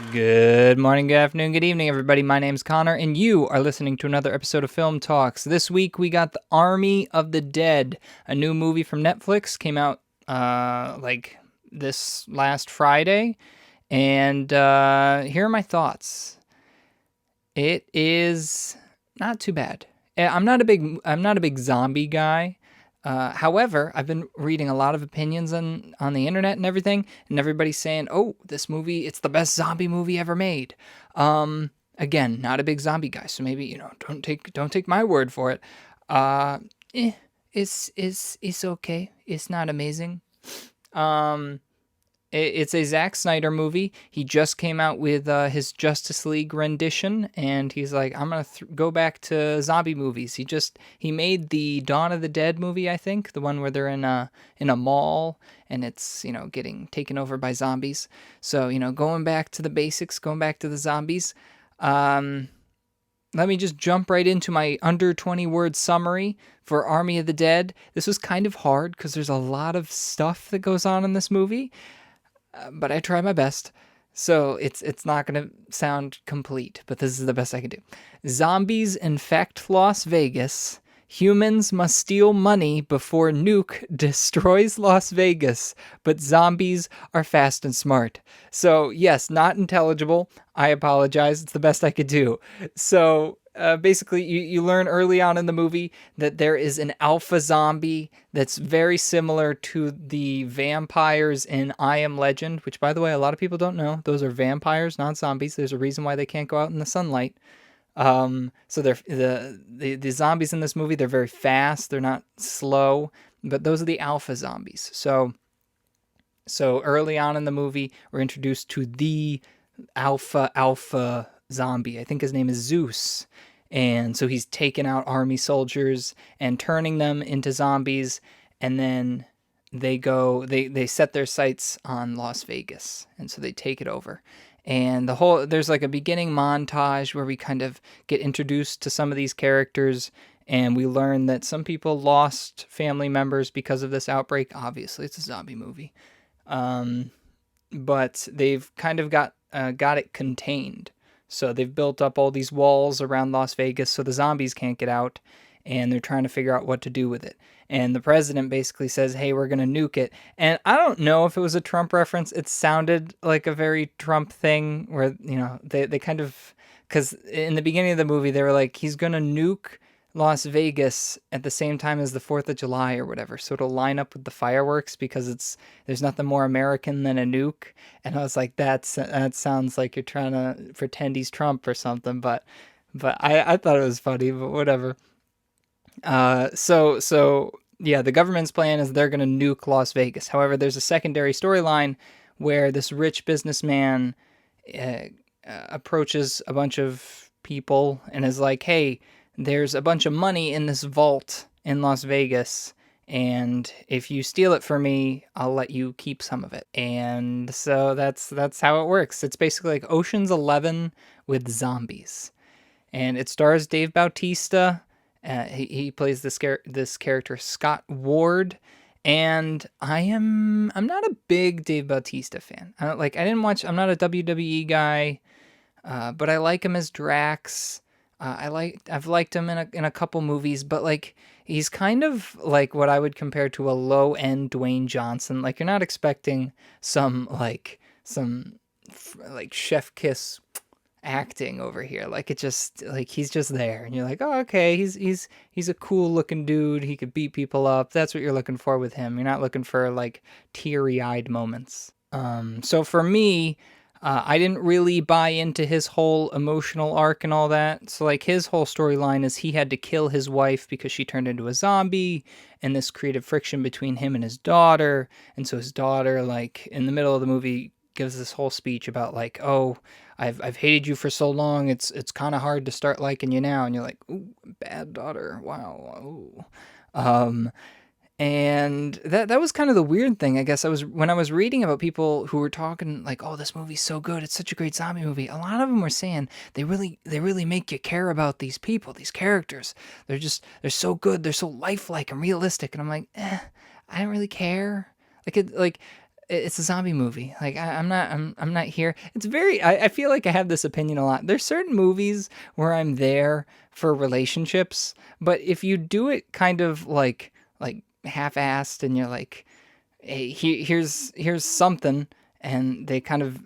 Good morning, good afternoon, good evening, everybody. My name's Connor, and you are listening to another episode of Film Talks. This week, we got The Army of the Dead, a new movie from Netflix. Came out, this last Friday, and here are my thoughts. It is not too bad. I'm not a big zombie guy. However, I've been reading a lot of opinions on the internet and everything, and everybody's saying, "Oh, this movie, it's the best zombie movie ever made." Again, not a big zombie guy, so maybe don't take my word for it. Uh, eh, it's okay. It's not amazing. Um, it's a Zach Snyder movie. He just came out with his Justice League rendition, and he's like, "I'm gonna go back to zombie movies." He made the Dawn of the Dead movie, I think, the one where they're in a mall and it's getting taken over by zombies. So going back to the basics, going back to the zombies. Um, Let me just jump right into my under 20 word summary for Army of the Dead. This was kind of hard because there's a lot of stuff that goes on in this movie, but I try my best. So it's not going to sound complete, but this is the best I can do. Zombies infect Las Vegas. Humans must steal money before nuke destroys Las Vegas, but zombies are fast and smart. So, yes, not intelligible. I apologize. It's the best I could do. So, basically, you learn early on in the movie that there is an alpha zombie that's very similar to the vampires in I Am Legend, which, by the way, a lot of people don't know. Those are vampires, not zombies. There's a reason why they can't go out in the sunlight. So they're the zombies in this movie. They're very fast. They're not slow, but those are the alpha zombies. So early on in the movie, we're introduced to the alpha zombie. I think his name is Zeus. And so he's taking out army soldiers and turning them into zombies, and then they set their sights on Las Vegas, and so they take it over. And there's like a beginning montage where we kind of get introduced to some of these characters, and we learn that some people lost family members because of this outbreak. Obviously, it's a zombie movie. Um, but they've kind of got it contained. So they've built up all these walls around Las Vegas so the zombies can't get out, and they're trying to figure out what to do with it. And the president basically says, "Hey, we're going to nuke it." And I don't know if it was a Trump reference. It sounded like a very Trump thing where, they kind of, because in the beginning of the movie, they were like, he's going to nuke Las Vegas at the same time as the 4th of July or whatever. So it'll line up with the fireworks because there's nothing more American than a nuke. And I was like, that sounds like you're trying to pretend he's Trump or something. But I thought it was funny, but whatever. So yeah, the government's plan is they're going to nuke Las Vegas. However, there's a secondary storyline where this rich businessman uh, approaches a bunch of people and is like, "Hey, there's a bunch of money in this vault in Las Vegas, and if you steal it for me, I'll let you keep some of it." And so that's how it works. It's basically like Ocean's 11 with zombies, and it stars Dave Bautista. He plays this character Scott Ward, and I'm not a big Dave Bautista fan. I didn't watch. I'm not a WWE guy, but I like him as Drax. I've liked him in a couple movies, but like he's kind of like what I would compare to a low end Dwayne Johnson. Like you're not expecting some like chef kiss acting over here. Like it just like he's just there, and you're like, oh okay, he's a cool looking dude. He could beat people up. That's what you're looking for with him. You're not looking for like teary eyed moments. So for me, I didn't really buy into his whole emotional arc and all that. So, like, his whole storyline is he had to kill his wife because she turned into a zombie, and this created friction between him and his daughter. And so his daughter, like, in the middle of the movie, gives this whole speech about like, "Oh, I've hated you for so long. It's kind of hard to start liking you now." And you're like, "Ooh, bad daughter. Wow." Ooh. Um, and that was kind of the weird thing, I guess. When I was reading about people who were talking like, "Oh, this movie's so good. It's such a great zombie movie." A lot of them were saying they really make you care about these people, these characters. They're so good. They're so lifelike and realistic. And I'm like, I don't really care. Like it like it's a zombie movie. Like I'm not here. It's very. I feel like I have this opinion a lot. There's certain movies where I'm there for relationships, but if you do it kind of like half-assed, and you're like, hey, here's something, and they kind of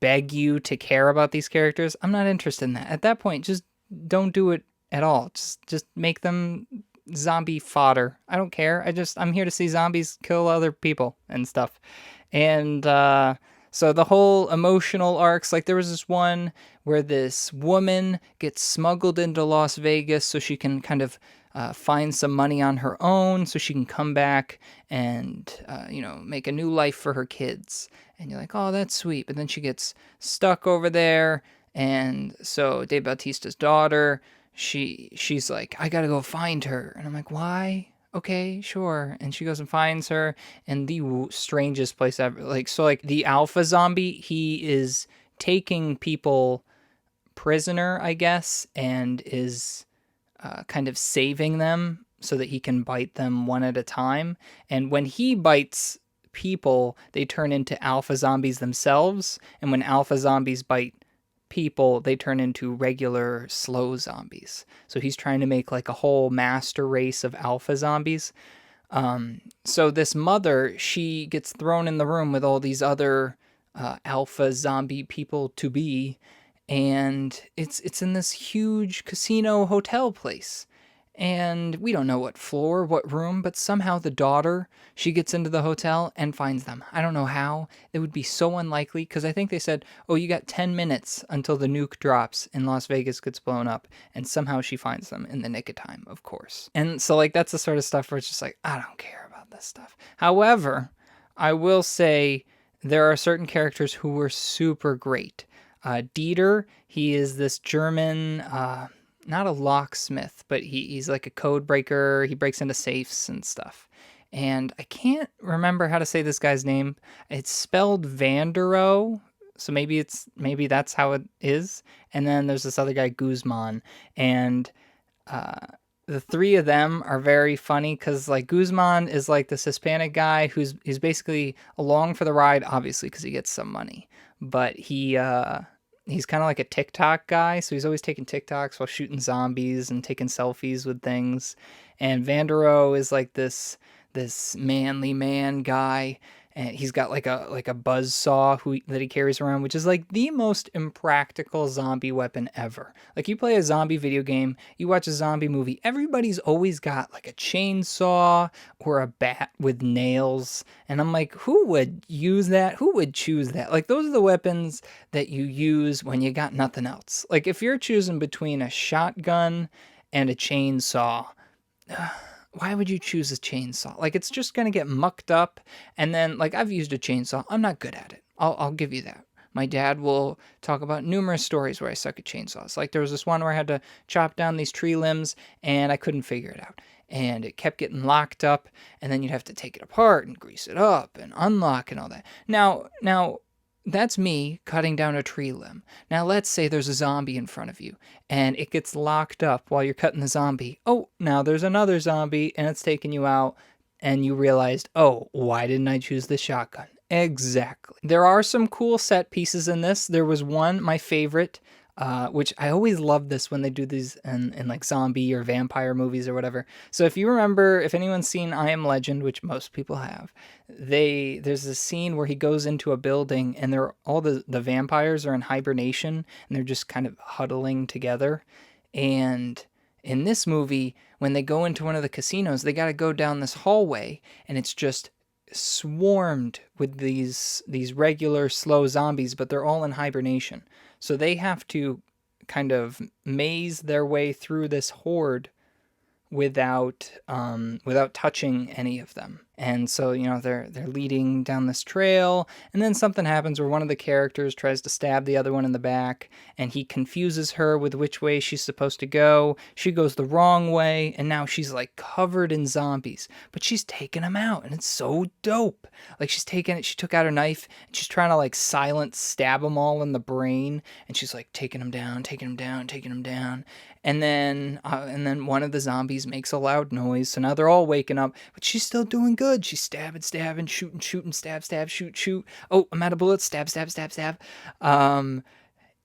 beg you to care about these characters, I'm not interested in that. At that point, just don't do it at all. Just make them zombie fodder. I don't care. I'm here to see zombies kill other people and stuff. And so the whole emotional arcs, like there was this one where this woman gets smuggled into Las Vegas so she can kind of find some money on her own, so she can come back and make a new life for her kids. And you're like, oh, that's sweet. But then she gets stuck over there, and so Dave Bautista's daughter, she's like, I gotta go find her, and I'm like, why? Okay, sure. And she goes and finds her in the strangest place ever. Like the alpha zombie, he is taking people prisoner, I guess, and is kind of saving them so that he can bite them one at a time. And when he bites people, they turn into alpha zombies themselves. And when alpha zombies bite people, they turn into regular slow zombies. So he's trying to make like a whole master race of alpha zombies. So this mother, she gets thrown in the room with all these other alpha zombie people to be, and it's in this huge casino hotel place. And we don't know what floor, what room, but somehow the daughter, she gets into the hotel and finds them. I don't know how. It would be so unlikely, because I think they said, oh, you got 10 minutes until the nuke drops and Las Vegas gets blown up. And somehow she finds them in the nick of time, of course. And so, like, that's the sort of stuff where it's just like, I don't care about this stuff. However, I will say there are certain characters who were super great. Dieter, he is this German, not a locksmith, but he's like a code breaker. He breaks into safes and stuff. And I can't remember how to say this guy's name. It's spelled Vandero, so maybe that's how it is. And then there's this other guy, Guzman, and uh, the three of them are very funny because like Guzman is like this Hispanic guy he's basically along for the ride, obviously because he gets some money, but he's kind of like a TikTok guy, so he's always taking TikToks while shooting zombies and taking selfies with things. And Vandero is like this manly man guy, and he's got like a buzz saw that he carries around, which is like the most impractical zombie weapon ever. Like you play a zombie video game, you watch a zombie movie, everybody's always got like a chainsaw or a bat with nails, and I'm like, who would use that? Who would choose that? Like those are the weapons that you use when you got nothing else. Like if you're choosing between a shotgun and a chainsaw, why would you choose a chainsaw? Like it's just gonna get mucked up, and then like I've used a chainsaw. I'm not good at it. I'll give you that. My dad will talk about numerous stories where I suck at chainsaws. Like there was this one where I had to chop down these tree limbs and I couldn't figure it out. And it kept getting locked up, and then you'd have to take it apart and grease it up and unlock and all that. Now that's me cutting down a tree limb. Now let's say there's a zombie in front of you and it gets locked up while you're cutting the zombie. Oh, now there's another zombie and it's taking you out, and you realized, oh, why didn't I choose the shotgun? Exactly. There are some cool set pieces in this. There was one, my favorite, which I always love this when they do these in like zombie or vampire movies or whatever. So if you remember, if anyone's seen I Am Legend, which most people have, there's a scene where he goes into a building and all the vampires are in hibernation and they're just kind of huddling together. And in this movie, when they go into one of the casinos, they got to go down this hallway, and it's just swarmed with these regular slow zombies, but they're all in hibernation. So they have to kind of maze their way through this horde without touching any of them. And so, they're leading down this trail, and then something happens where one of the characters tries to stab the other one in the back, and he confuses her with which way she's supposed to go. She goes the wrong way, and now she's like covered in zombies, but she's taking them out, and it's so dope. Like she took out her knife, and she's trying to like silent stab them all in the brain, and she's like taking them down, taking them down, taking them down. And then one of the zombies makes a loud noise, so now they're all waking up, but she's still doing good. good. She's stabbing, shooting, stab, shoot. Oh, I'm out of bullets. Stab. Um,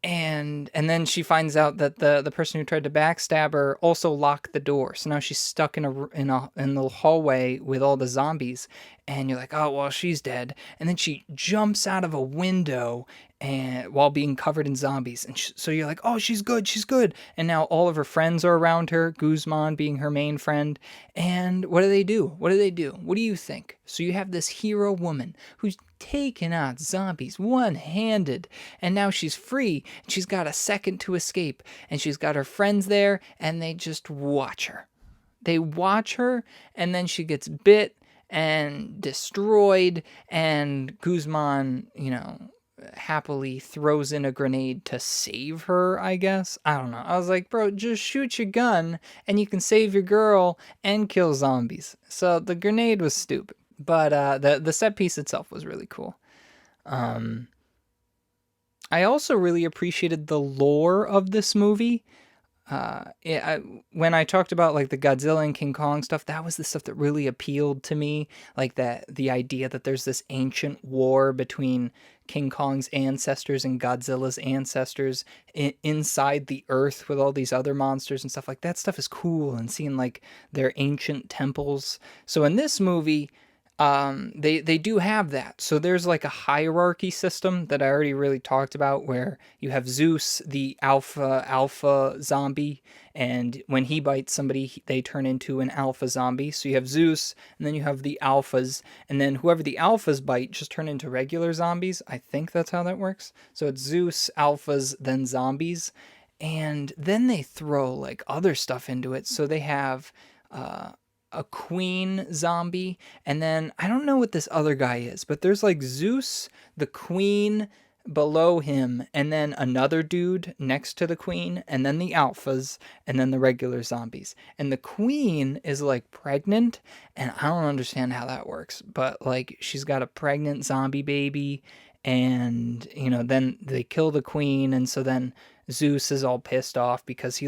and then she finds out that the person who tried to backstab her also locked the door. So now she's stuck in the hallway with all the zombies. And you're like, oh well, she's dead. And then she jumps out of a window and while being covered in zombies. And so you're like, oh, she's good. And now all of her friends are around her. Guzman being her main friend. And what do they do? What do you think? So you have this hero woman who's taken out zombies one-handed, and now she's free, and she's got a second to escape, and she's got her friends there, and they just watch her. They watch her, and then she gets bit and destroyed, and Guzman, happily throws in a grenade to save her, I guess. I don't know. I was like, bro, just shoot your gun, and you can save your girl and kill zombies. So the grenade was stupid. But the set piece itself was really cool. Um, I also really appreciated the lore of this movie. When I talked about like the Godzilla and King Kong stuff, that was the stuff that really appealed to me. Like the idea that there's this ancient war between King Kong's ancestors and Godzilla's ancestors inside the earth with all these other monsters and stuff like that. Stuff is cool, and seeing like their ancient temples. So in this movie, they do have that. So there's like a hierarchy system that I already really talked about, where you have Zeus, the alpha zombie, and when he bites somebody, they turn into an alpha zombie. So you have Zeus, and then you have the alphas, and then whoever the alphas bite just turn into regular zombies. I think that's how that works. So it's Zeus, alphas, then zombies, and then they throw like other stuff into it. So they have a queen zombie, and then I don't know what this other guy is, but there's like Zeus, the queen below him, and then another dude next to the queen, and then the alphas, and then the regular zombies. And the queen is like pregnant, and I don't understand how that works, but like she's got a pregnant zombie baby, and then they kill the queen, and so then Zeus is all pissed off because he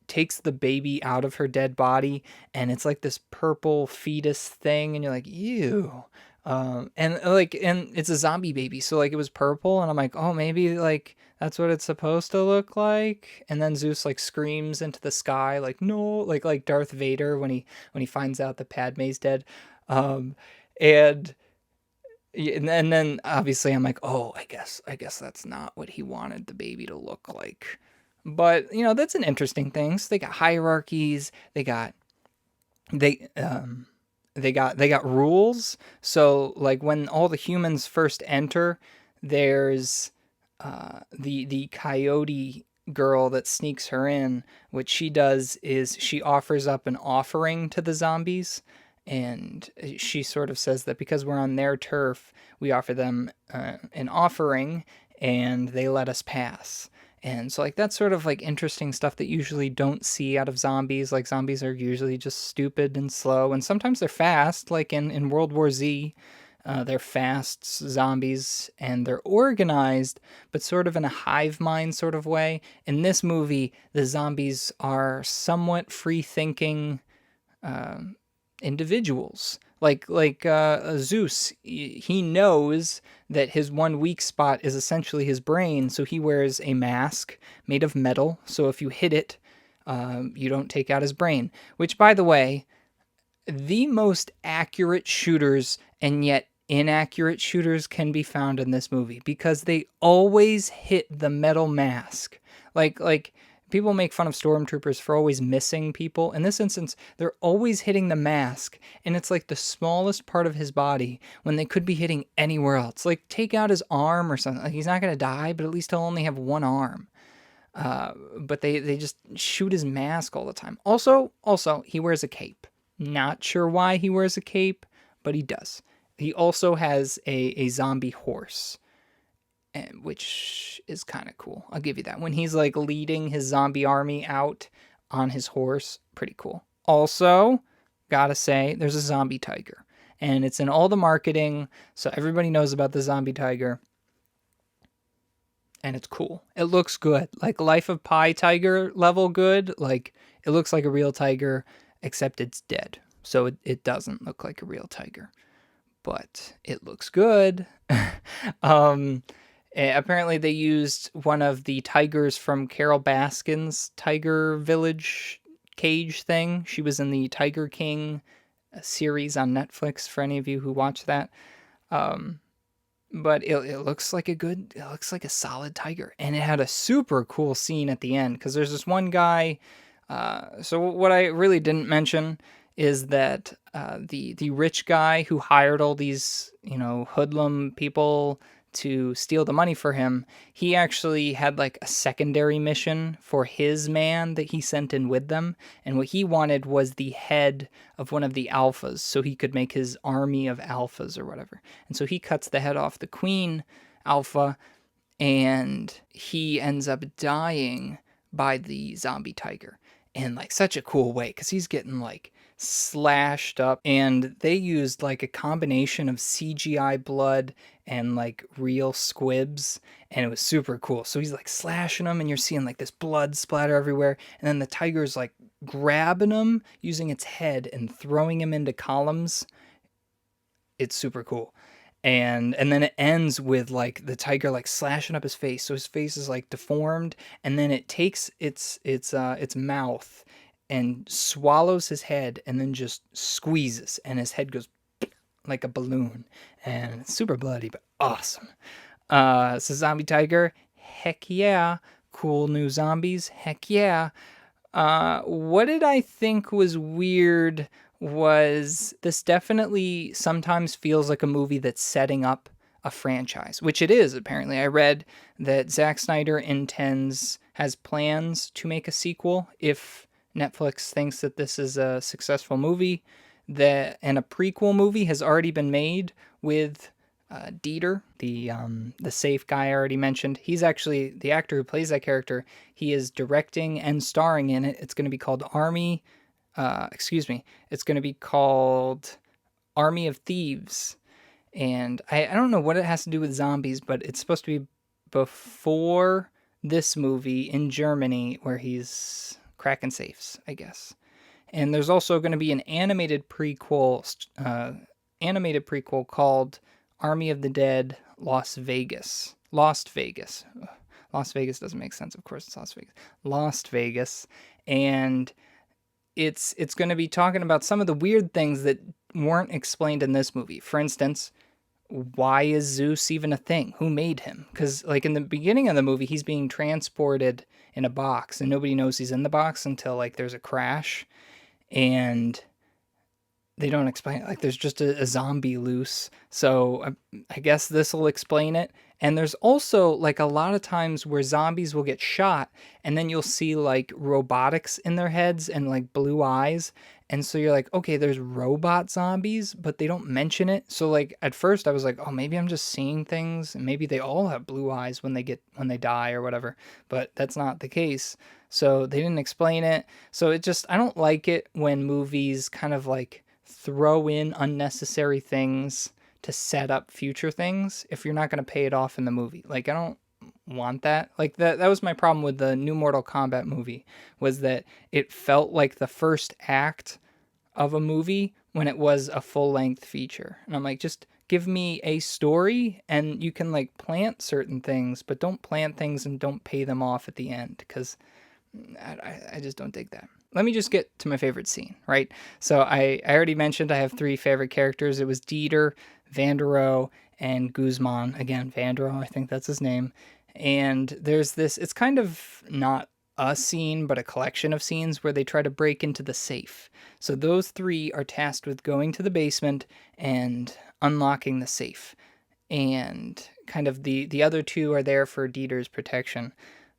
takes the baby out of her dead body, and it's like this purple fetus thing, and you're like, ew. And it's a zombie baby, so like it was purple, and I'm like, oh, maybe like that's what it's supposed to look like. And then Zeus like screams into the sky like, no, like Darth Vader when he finds out that Padme's dead. um and and then obviously I'm like, oh, I guess that's not what he wanted the baby to look like. But that's an interesting thing. So they got hierarchies. They got rules. So like when all the humans first enter, there's the coyote girl that sneaks her in. What she does is she offers up an offering to the zombies, and she sort of says that because we're on their turf, we offer them an offering, and they let us pass. And so like that's sort of like interesting stuff that usually don't see out of zombies. Like zombies are usually just stupid and slow, and sometimes they're fast. Like in World War Z, they're fast zombies, and they're organized, but sort of in a hive mind sort of way. In this movie, the zombies are somewhat free thinking individuals. Like Zeus, he knows that his one weak spot is essentially his brain, so he wears a mask made of metal. So if you hit it, you don't take out his brain. Which, by the way, the most accurate shooters and yet inaccurate shooters can be found in this movie, because they always hit the metal mask. Like people make fun of stormtroopers for always missing people. In this instance, they're always hitting the mask, and it's like the smallest part of his body when they could be hitting anywhere else. Like take out his arm or something. Like, he's not going to die, but at least he'll only have one arm. But they just shoot his mask all the time. Also, he wears a cape. Not sure why he wears a cape, but he does. He also has a zombie horse, which is kind of cool. I'll give you that. When he's like leading his zombie army out on his horse, pretty cool. Also, gotta say, there's a zombie tiger, and it's in all the marketing, so everybody knows about the zombie tiger. And it's cool. It looks good. Like Life of Pi tiger level good. Like it looks like a real tiger, except it's dead. so it doesn't look like a real tiger, but it looks good. um, Apparently, they used one of the tigers from Carol Baskin's Tiger Village cage thing. She was in the Tiger King series on Netflix, for any of you who watch that. Um, but it looks like it looks like a solid tiger. And it had a super cool scene at the end because there's this one guy. So what I really didn't mention is that the rich guy who hired all these, hoodlum people to steal the money for him, he actually had like a secondary mission for his man that he sent in with them. And what he wanted was the head of one of the alphas so he could make his army of alphas or whatever. And so he cuts the head off the queen alpha, and he ends up dying by the zombie tiger in like such a cool way because he's getting like slashed up, and they used like a combination of CGI blood and like real squibs, and it was super cool. So he's like slashing them and you're seeing like this blood splatter everywhere, and then the tiger's like grabbing him using its head and throwing him into columns. It's super cool. And then it ends with like the tiger like slashing up his face, so his face is like deformed, and then it takes its mouth and swallows his head and then just squeezes, and his head goes like a balloon, and it's super bloody but awesome. So zombie tiger, heck yeah. Cool new zombies, heck yeah. What did I think was weird was this definitely sometimes feels like a movie that's setting up a franchise, which it is apparently. I read that Zack Snyder has plans to make a sequel if Netflix thinks that this is a successful movie. And a prequel movie has already been made with Dieter, the safe guy I already mentioned. He's actually the actor who plays that character. He is directing and starring in it. It's going to be called It's going to be called Army of Thieves. And I don't know what it has to do with zombies, but it's supposed to be before this movie in Germany where he's cracking safes, I guess. And there's also going to be an animated prequel called Army of the Dead Las Vegas. Lost Vegas. Ugh. Las Vegas doesn't make sense. Of course, it's Las Vegas. Lost Vegas. And it's going to be talking about some of the weird things that weren't explained in this movie. For instance, why is Zeus even a thing? Who made him? Because like in the beginning of the movie, he's being transported in a box, and nobody knows he's in the box until like there's a crash, and they don't explain it. Like there's just a zombie loose. So I guess this will explain it. And there's also like a lot of times where zombies will get shot, and then you'll see like robotics in their heads and like blue eyes. And so you're like, okay, there's robot zombies, but they don't mention it. So like at first I was like, oh, maybe I'm just seeing things, and maybe they all have blue eyes when they die or whatever. But that's not the case. So they didn't explain it. So I don't like it when movies kind of like throw in unnecessary things to set up future things if you're not going to pay it off in the movie. Like I don't want that. Like that was my problem with the new Mortal Kombat movie, was that it felt like the first act of a movie when it was a full-length feature. And I'm like, just give me a story and you can like plant certain things, but don't plant things and don't pay them off at the end, because I just don't dig that. Let me just get to my favorite scene, right? So I already mentioned I have three favorite characters. It was Dieter, Vandero, and Guzman. Again, Vandero, I think that's his name. And there's this, it's kind of not a scene, but a collection of scenes where they try to break into the safe. So those three are tasked with going to the basement and unlocking the safe. And kind of the other two are there for Dieter's protection.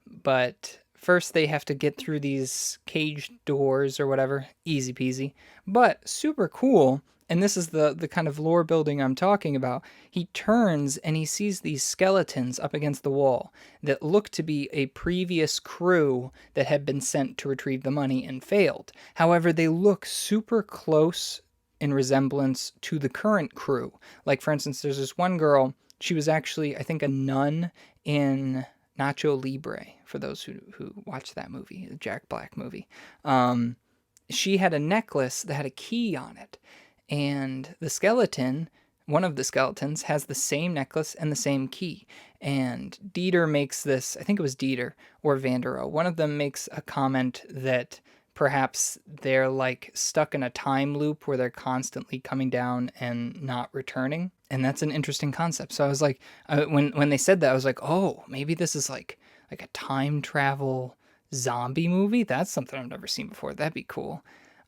But first they have to get through these cage doors or whatever. Easy peasy. But super cool. And this is the kind of lore building I'm talking about. He turns and he sees these skeletons up against the wall that look to be a previous crew that had been sent to retrieve the money and failed. However, they look super close in resemblance to the current crew. Like, for instance, there's this one girl. She was actually, I think, a nun in Nacho Libre, for those who watch that movie, the Jack Black movie. she had a necklace that had a key on it. And the skeleton, one of the skeletons, has the same necklace and the same key. And Dieter makes this, I think it was Dieter or Vandero, one of them makes a comment that perhaps they're like stuck in a time loop where they're constantly coming down and not returning. And that's an interesting concept. So I was like, when they said that, I was like, oh, maybe this is like a time travel zombie movie. That's something I've never seen before. That'd be cool.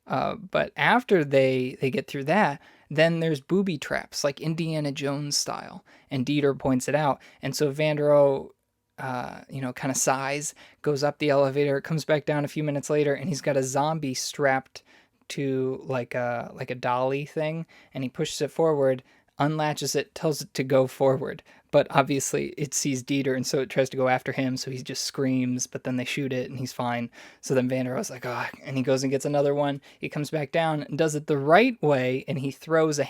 But after they get through that, then there's booby traps, like Indiana Jones style. And Dieter points it out. And so Vandero, kind of sighs, goes up the elevator, comes back down a few minutes later, and he's got a zombie strapped to like a dolly thing, and he pushes it forward, unlatches it, tells it to go forward. But obviously it sees Dieter, and so it tries to go after him, so he just screams, but then they shoot it, and he's fine. So then Vandero's like, oh, and he goes and gets another one. He comes back down and does it the right way, and he throws a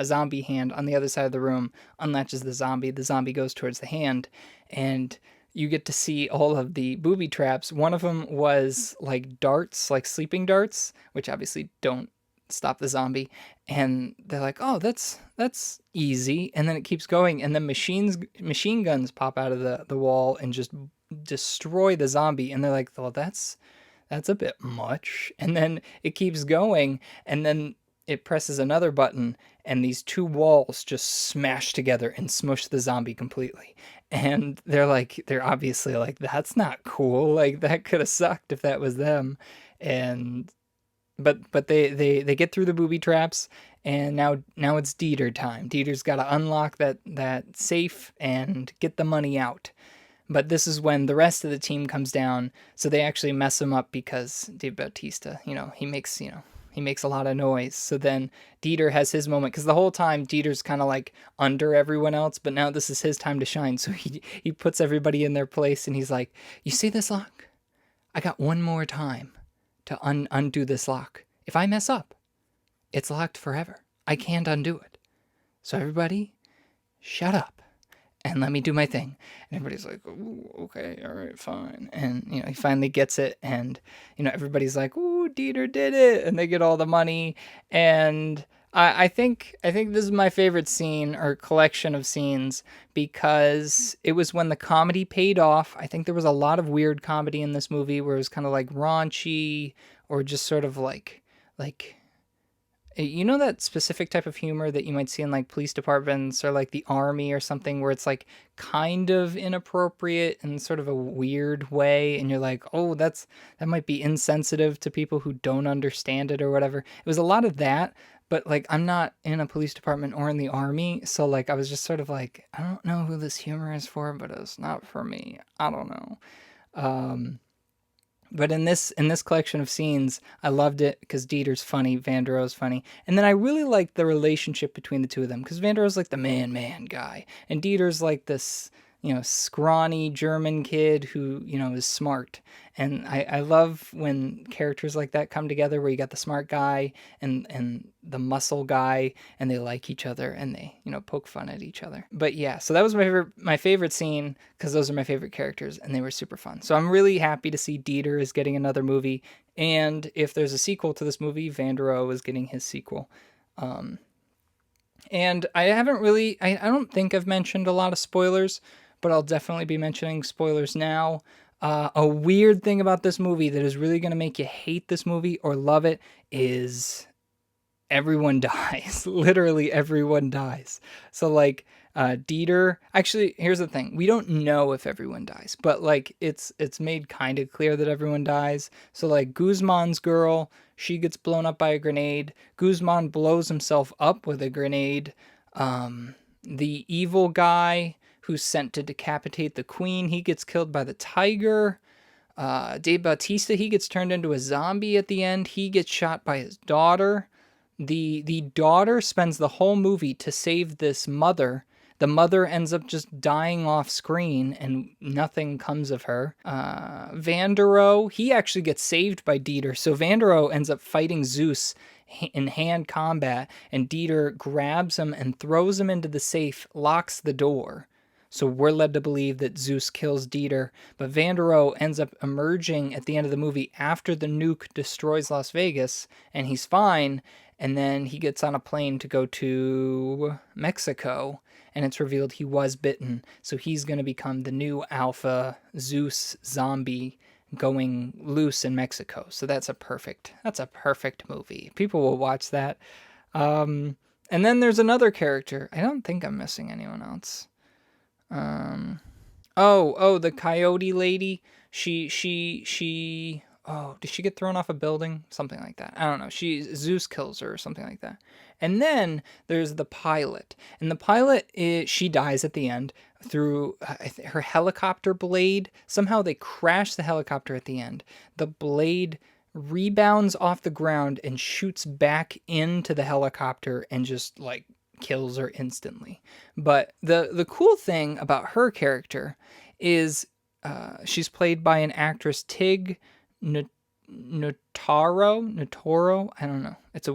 zombie hand, on the other side of the room, unlatches the zombie. The zombie goes towards the hand, and you get to see all of the booby traps. One of them was like darts, like sleeping darts, which obviously don't stop the zombie. And they're like, oh, that's easy. And then it keeps going, and then machine guns pop out of the wall and just destroy the zombie. And they're like, well, that's a bit much. And then it keeps going, and then it presses another button, and these two walls just smash together and smush the zombie completely. And they're obviously like, that's not cool. Like, that could have sucked if that was them. And but they get through the booby traps, and now it's Dieter time. Dieter's got to unlock that safe and get the money out. But this is when the rest of the team comes down, so they actually mess him up because Dave Bautista, he makes a lot of noise. So then Dieter has his moment, because the whole time Dieter's kind of like under everyone else, but now this is his time to shine. So he puts everybody in their place, and he's like, you see this lock? I got one more time to undo this lock. If I mess up, it's locked forever. I can't undo it. So everybody, shut up and let me do my thing. And everybody's like, ooh, okay, all right, fine. And, he finally gets it. And, everybody's like, ooh, Dieter did it. And they get all the money. And I think this is my favorite scene, or collection of scenes, because it was when the comedy paid off. I think there was a lot of weird comedy in this movie where it was kind of like raunchy, or just sort of like that specific type of humor that you might see in like police departments or like the army or something, where it's like kind of inappropriate in sort of a weird way, and you're like, oh, that might be insensitive to people who don't understand it or whatever. It was a lot of that, but like, I'm not in a police department or in the army, so like I was just sort of like, I don't know who this humor is for, but it's not for me. I don't know. But in this collection of scenes, I loved it because Dieter's funny, Vandero's funny, and then I really liked the relationship between the two of them, because Vandero's like the man guy, and Dieter's like this, scrawny German kid who, is smart. And I love when characters like that come together, where you got the smart guy and the muscle guy, and they like each other, and they, poke fun at each other. But yeah, so that was my favorite scene, because those are my favorite characters, and they were super fun. So I'm really happy to see Dieter is getting another movie, and if there's a sequel to this movie, Vandero is getting his sequel. And I haven't really, I don't think I've mentioned a lot of spoilers, but I'll definitely be mentioning spoilers now. A weird thing about this movie that is really going to make you hate this movie or love it is everyone dies. Literally everyone dies. So like, Dieter, actually, here's the thing. We don't know if everyone dies, but like it's made kind of clear that everyone dies. So like Guzman's girl, she gets blown up by a grenade. Guzman blows himself up with a grenade. The evil guy who's sent to decapitate the queen, he gets killed by the tiger. Dave Bautista, he gets turned into a zombie at the end. He gets shot by his daughter. The daughter spends the whole movie to save this mother. The mother ends up just dying off screen, and nothing comes of her. Vandero, he actually gets saved by Dieter. So Vandero ends up fighting Zeus in hand combat, and Dieter grabs him and throws him into the safe, locks the door. So we're led to believe that Zeus kills Dieter, but Vandero ends up emerging at the end of the movie after the nuke destroys Las Vegas, and he's fine. And then he gets on a plane to go to Mexico, and it's revealed he was bitten. So he's going to become the new alpha Zeus zombie going loose in Mexico. So that's a perfect movie. People will watch that. Um, and then there's another character. I don't think I'm missing anyone else. Um, oh, the coyote lady. She. Oh, did she get thrown off a building? Something like that. I don't know. Zeus kills her or something like that. And then there's the pilot, and the pilot she dies at the end through her helicopter blade. Somehow they crash the helicopter at the end. The blade rebounds off the ground and shoots back into the helicopter and just like kills her instantly. But the cool thing about her character is she's played by an actress, Tig Notaro. I don't know. It's a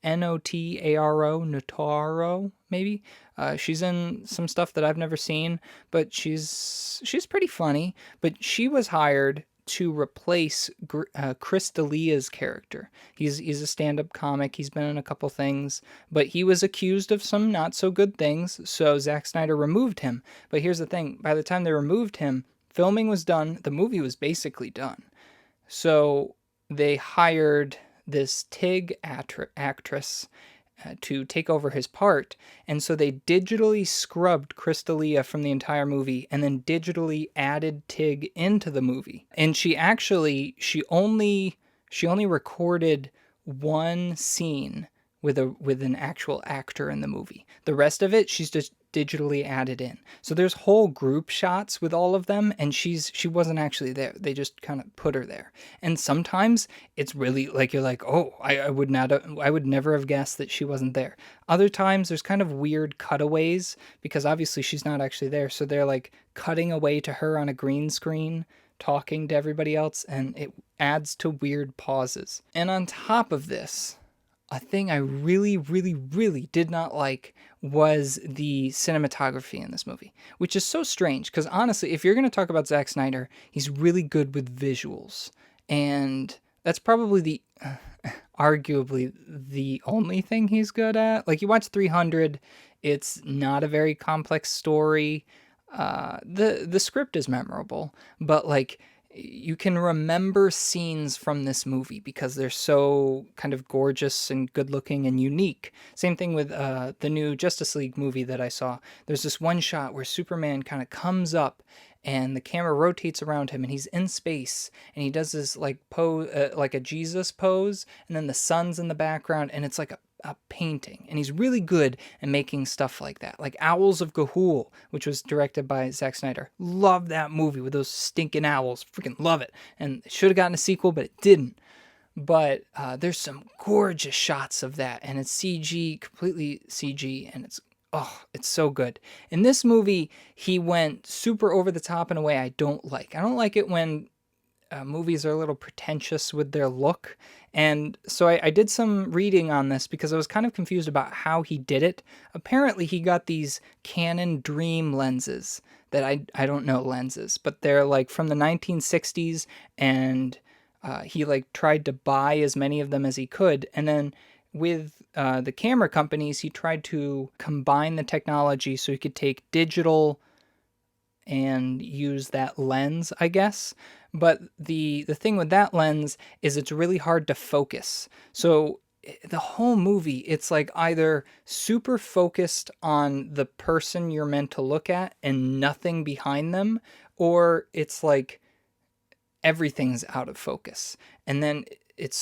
Notaro, Notaro maybe. She's in some stuff that I've never seen, but she's pretty funny. But she was hired to replace Chris D'Elia's character. He's a stand-up comic. He's been in a couple things, but he was accused of some not so good things, so Zack Snyder removed him. But here's the thing, by the time they removed him, filming was done, the movie was basically done. So they hired this Tig actress to take over his part, and so they digitally scrubbed Chris D'Elia from the entire movie and then digitally added Tig into the movie. And she only recorded one scene with an actual actor in the movie. The rest of it she's just digitally added in. So there's whole group shots with all of them, and she wasn't actually there. They just kind of put her there. And sometimes it's really like you're like, oh, I would never have guessed that she wasn't there. Other times there's kind of weird cutaways because obviously she's not actually there. So they're like cutting away to her on a green screen talking to everybody else, and it adds to weird pauses. And on top of this, a thing I really, really, really did not like was the cinematography in this movie, which is so strange because honestly, if you're going to talk about Zack Snyder, he's really good with visuals. And that's probably arguably the only thing he's good at. Like you watch 300, it's not a very complex story. The script is memorable, but like you can remember scenes from this movie because they're so kind of gorgeous and good looking and unique. Same thing with the new Justice League movie that I saw. There's this one shot where Superman kind of comes up and the camera rotates around him and he's in space and he does this like pose, like a Jesus pose, and then the sun's in the background and it's like a painting, and he's really good at making stuff like that, like Owls of Ga'Hoole, which was directed by Zack Snyder. Love that movie with those stinking owls, freaking love it, and it should have gotten a sequel, but it didn't. But there's some gorgeous shots of that, and it's CG, completely CG, and it's so good. In this movie, he went super over the top in a way I don't like. I don't like it when movies are a little pretentious with their look. And so I did some reading on this because I was kind of confused about how he did it. Apparently, he got these Canon Dream lenses that I don't know lenses, but they're like from the 1960s, and he like tried to buy as many of them as he could. And then with the camera companies, he tried to combine the technology so he could take digital and use that lens, I guess. But the thing with that lens is it's really hard to focus. So the whole movie, it's like either super focused on the person you're meant to look at and nothing behind them, or it's like everything's out of focus. And then it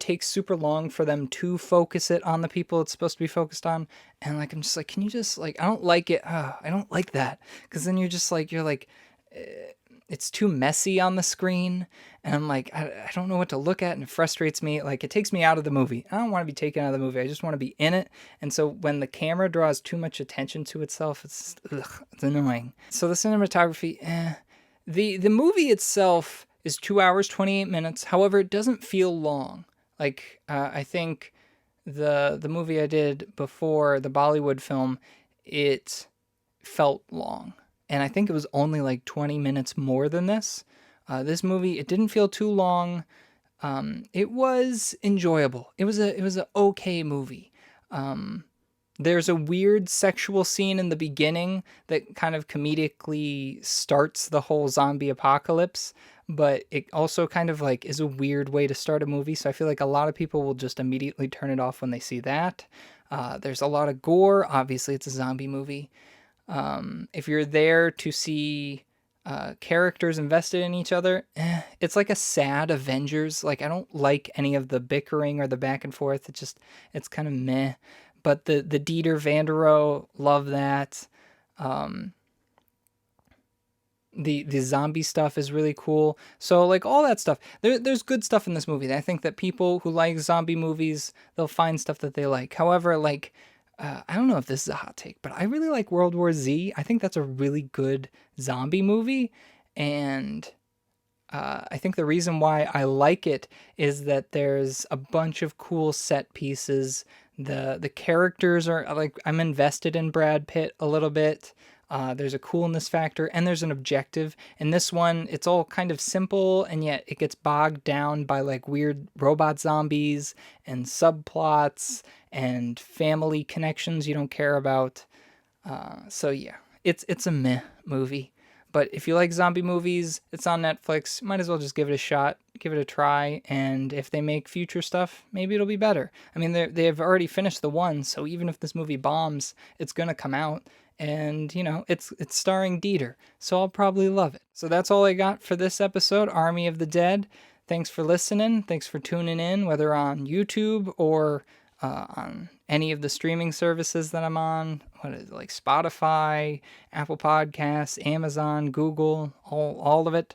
takes super long for them to focus it on the people it's supposed to be focused on. And like I'm just like, can you just like, I don't like it. I don't like that, because then you're like it's too messy on the screen, and I'm like, I don't know what to look at, and it frustrates me. Like it takes me out of the movie. I don't want to be taken out of the movie. I just want to be in it. And so when the camera draws too much attention to itself, it's annoying. So the cinematography, the movie itself is 2 hours 28 minutes. However, it doesn't feel long. Like I think the movie I did before, the Bollywood film, it felt long. And I think it was only like 20 minutes more than this. This movie, it didn't feel too long. It was enjoyable. It was a okay movie. There's a weird sexual scene in the beginning that kind of comedically starts the whole zombie apocalypse, but it also kind of like is a weird way to start a movie. So I feel like a lot of people will just immediately turn it off when they see that. There's a lot of gore. Obviously, it's a zombie movie. If you're there to see characters invested in each other, it's like a sad Avengers. Like, I don't like any of the bickering or the back and forth. It's kind of meh. But the Dieter Vanderohe, love that. Um, the zombie stuff is really cool. So like all that stuff, there's good stuff in this movie. I think that people who like zombie movies, they'll find stuff that they like. However, like I don't know if this is a hot take, but I really like World War Z. I think that's a really good zombie movie, and I think the reason why I like it is that there's a bunch of cool set pieces. The characters are like, I'm invested in Brad Pitt a little bit. There's a coolness factor and there's an objective. In this one, it's all kind of simple and yet it gets bogged down by like weird robot zombies and subplots and family connections you don't care about. So yeah, it's a meh movie. But if you like zombie movies, it's on Netflix. Might as well just give it a shot, give it a try, and if they make future stuff, maybe it'll be better. I mean, they've already finished the one, so even if this movie bombs, it's gonna come out, and it's starring Dieter, so I'll probably love it. So that's all I got for this episode, Army of the Dead. Thanks for listening. Thanks for tuning in, whether on YouTube or on any of the streaming services that I'm on. What is it, like Spotify, Apple Podcasts, Amazon, Google, all of it.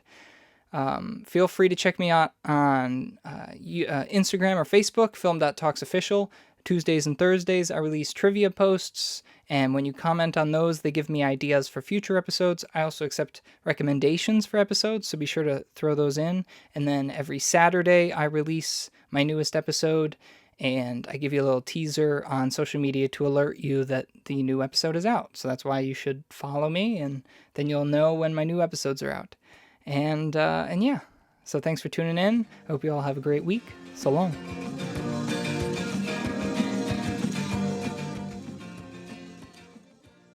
Feel free to check me out on Instagram or Facebook, film.talksofficial. Tuesdays and Thursdays, I release trivia posts, and when you comment on those, they give me ideas for future episodes. I also accept recommendations for episodes, so be sure to throw those in. And then every Saturday, I release my newest episode, and I give you a little teaser on social media to alert you that the new episode is out. So that's why you should follow me, and then you'll know when my new episodes are out. And yeah, so thanks for tuning in. I hope you all have a great week. So long.